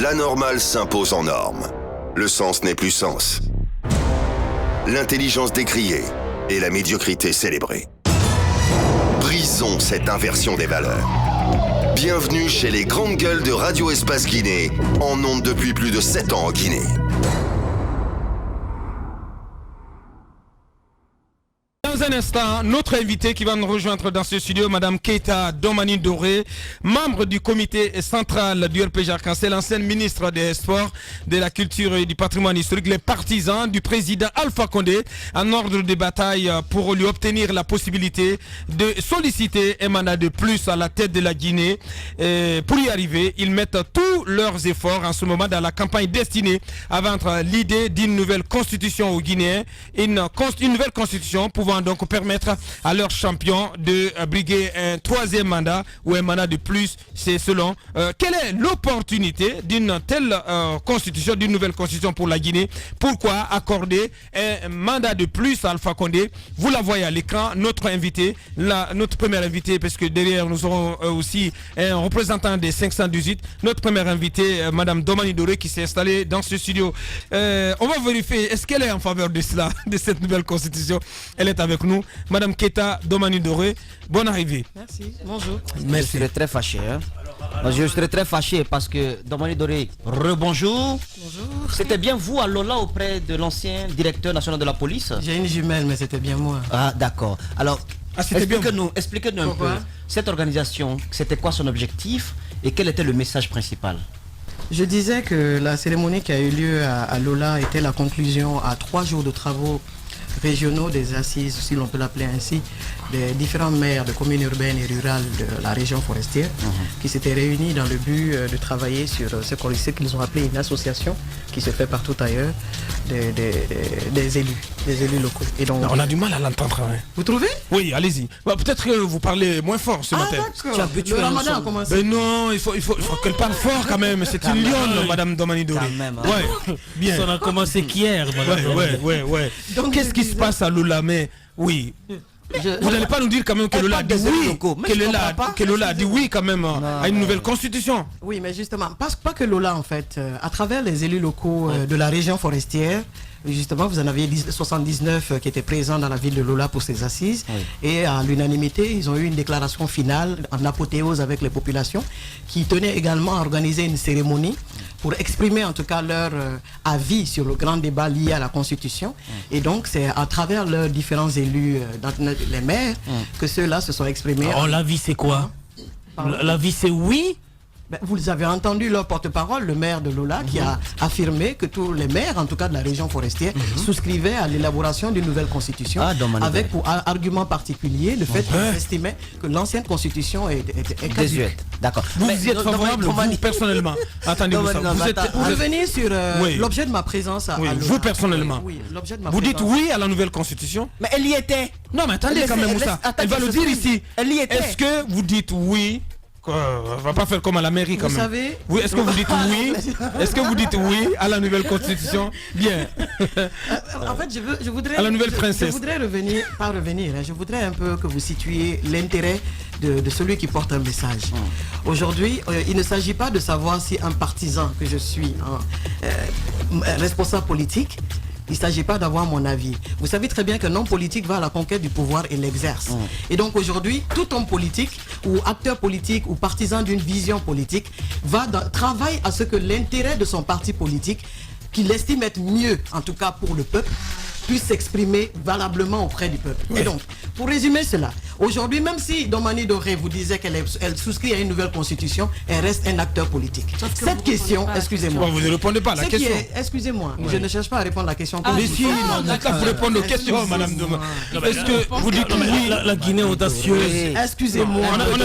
L'anormal s'impose en norme. Le sens n'est plus sens. L'intelligence décriée et la médiocrité célébrée. Brisons cette inversion des valeurs. Bienvenue chez les grandes gueules de Radio Espace Guinée, en ondes depuis plus de 7 ans en Guinée. Dans un instant, notre invité qui va nous rejoindre dans ce studio, Madame Keita Domani Doré, membre du comité central du RPG Arc-en-Ciel, ancienne ministre des Sports, de la Culture et du Patrimoine historique, les partisans du président Alpha Condé, en ordre de bataille pour lui obtenir la possibilité de solliciter un mandat de plus à la tête de la Guinée. Et pour y arriver, ils mettent tous leurs efforts en ce moment dans la campagne destinée à vendre l'idée d'une nouvelle constitution aux Guinéens, une nouvelle constitution pouvant donc permettre à leurs champions de briguer un troisième mandat ou un mandat de plus. C'est selon quelle est l'opportunité d'une telle constitution, d'une nouvelle constitution pour la Guinée. Pourquoi accorder un mandat de plus à Alpha Condé? Vous la voyez à l'écran, notre invité, notre premier invité, parce que derrière nous aurons aussi un représentant des 518, notre première invitée, Madame Domani Doré, qui s'est installée dans ce studio. On va vérifier, est-ce qu'elle est en faveur de cela, de cette nouvelle constitution? Elle est avec nous, Madame Keita Domani Doré. Bonne arrivée. Merci. Bonjour. Merci. Je serais très fâché. Je serais très fâché parce que Domani Doré, rebonjour. Bonjour. C'était bien vous à Lola auprès de l'ancien directeur national de la police? J'ai une jumelle, mais c'était bien moi. Ah, d'accord. Alors, expliquez-nous un peu. Cette organisation, c'était quoi son objectif et quel était le message principal? Je disais que la cérémonie qui a eu lieu à Lola était la conclusion à 3 jours de travaux régionaux des assises, si l'on peut l'appeler ainsi, des différents maires de communes urbaines et rurales de la région forestière qui s'étaient réunis dans le but de travailler sur ce qu'ils ont appelé une association qui se fait partout ailleurs des élus locaux. Et donc, on a du mal à l'entendre. Hein. Vous trouvez? Oui, allez-y. Peut-être que vous parlez moins fort ce matin. D'accord. Le ramadan a commencé. Mais non, il faut qu'elle parle fort quand même. C'est une lionne, Madame Domani Doré. Ouais. Bien. Ça a commencé qu'hier, Madame. Ouais. Donc qu'est-ce qui se passe à Lola? Mais oui. Vous n'allez pas nous dire quand même que Lola a dit oui, que Lola a dit oui quand même à une nouvelle constitution. Oui, mais justement, pas que Lola en fait, à travers les élus locaux de la région forestière. Justement, vous en aviez 79 qui étaient présents dans la ville de Lola pour ces assises. Oui. Et à l'unanimité, ils ont eu une déclaration finale en apothéose avec les populations qui tenaient également à organiser une cérémonie pour exprimer en tout cas leur avis sur le grand débat lié à la Constitution. Et donc, c'est à travers leurs différents élus, les maires, que ceux-là se sont exprimés. Alors, l'avis, c'est quoi? L'avis, c'est oui? Vous avez entendu leur porte-parole, le maire de Lola, qui a affirmé que tous les maires, en tout cas de la région forestière, souscrivaient à l'élaboration d'une nouvelle constitution, avec pour argument particulier le fait qu'ils estimaient que l'ancienne constitution est désuète. D'accord. Vous y êtes favorable, vous personnellement? Attendez-vous ça. Pour revenir sur l'objet de ma présence à Lola. Vous personnellement, l'objet de ma vous présence. dites oui à la nouvelle constitution? Mais elle y était. Non, mais attendez quand même, Moussa. Elle va le dire ici. Elle y était. Est-ce que vous dites oui? On va pas faire comme à la mairie quand même. Savez, oui, est-ce que vous dites oui? Est-ce que vous dites oui à la nouvelle constitution? Bien. En fait, je voudrais. À la nouvelle princesse. Je voudrais je voudrais un peu que vous situiez l'intérêt de celui qui porte un message. Aujourd'hui, il ne s'agit pas de savoir si un partisan que je suis, responsable politique, il ne s'agit pas d'avoir mon avis. Vous savez très bien qu'un homme politique va à la conquête du pouvoir et l'exerce. Et donc aujourd'hui, tout homme politique ou acteur politique ou partisan d'une vision politique travaille à ce que l'intérêt de son parti politique, qu'il estime être mieux, en tout cas pour le peuple, puisse s'exprimer valablement auprès du peuple. Et donc, pour résumer cela, aujourd'hui, même si Domani Doré vous disait qu'elle souscrit à une nouvelle constitution, elle reste un acteur politique. Cette question, excusez-moi. Vous ne répondez pas à la question. Excusez-moi, je ne cherche pas à répondre à la question. Mais si, vous répondre aux questions, Madame Domani. Est-ce que vous dites oui? La Guinée audacieuse. Excusez-moi. On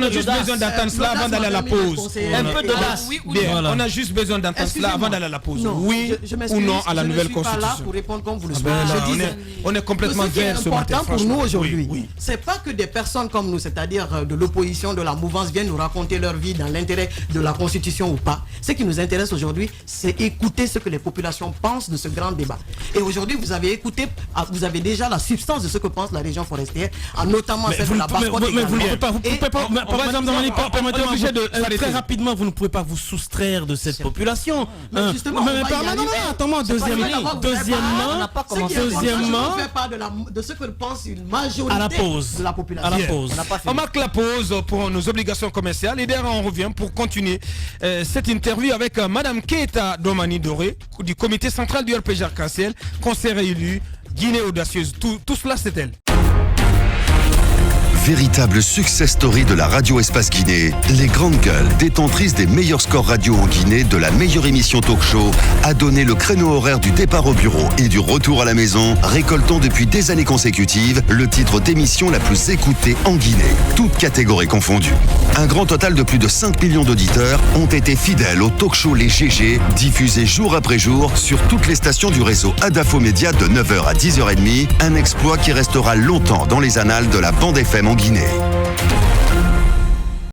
a juste besoin d'entendre cela avant d'aller à la pause. Un peu d'audace. Bien, on a juste besoin d'entendre cela avant d'aller à la pause. Oui ou non à la nouvelle constitution? Répondre comme vous le souhaitez. On est complètement vert ce matin. Pour nous aujourd'hui. aujourd'hui, c'est pas que des personnes comme nous, c'est-à-dire de l'opposition, de la mouvance, viennent nous raconter leur vie dans l'intérêt de la Constitution ou pas. Ce qui nous intéresse aujourd'hui, c'est écouter ce que les populations pensent de ce grand débat. Et aujourd'hui, vous avez écouté, vous avez déjà la substance de ce que pense la région forestière, notamment celle de la Basse-Côte. Mais vous ne pouvez pas, très rapidement, vous ne pouvez pas vous soustraire de cette population. Justement, deuxièmement, de ce que pense une majorité de la population. À la pause. On marque la pause pour nos obligations commerciales et derrière on revient pour continuer cette interview avec Madame Keita Domani Doré du comité central du RPG Arc-en-Ciel, conseiller élu, Guinée audacieuse. Tout cela c'est elle. Véritable success story de la radio Espace Guinée, les grandes gueules, détentrices des meilleurs scores radio en Guinée, de la meilleure émission talk show, a donné le créneau horaire du départ au bureau et du retour à la maison, récoltant depuis des années consécutives le titre d'émission la plus écoutée en Guinée, toutes catégories confondues. Un grand total de plus de 5 millions d'auditeurs ont été fidèles au talk show Les GG, diffusé jour après jour sur toutes les stations du réseau Adafo Média de 9h à 10h30, un exploit qui restera longtemps dans les annales de la bande FM en Guinée.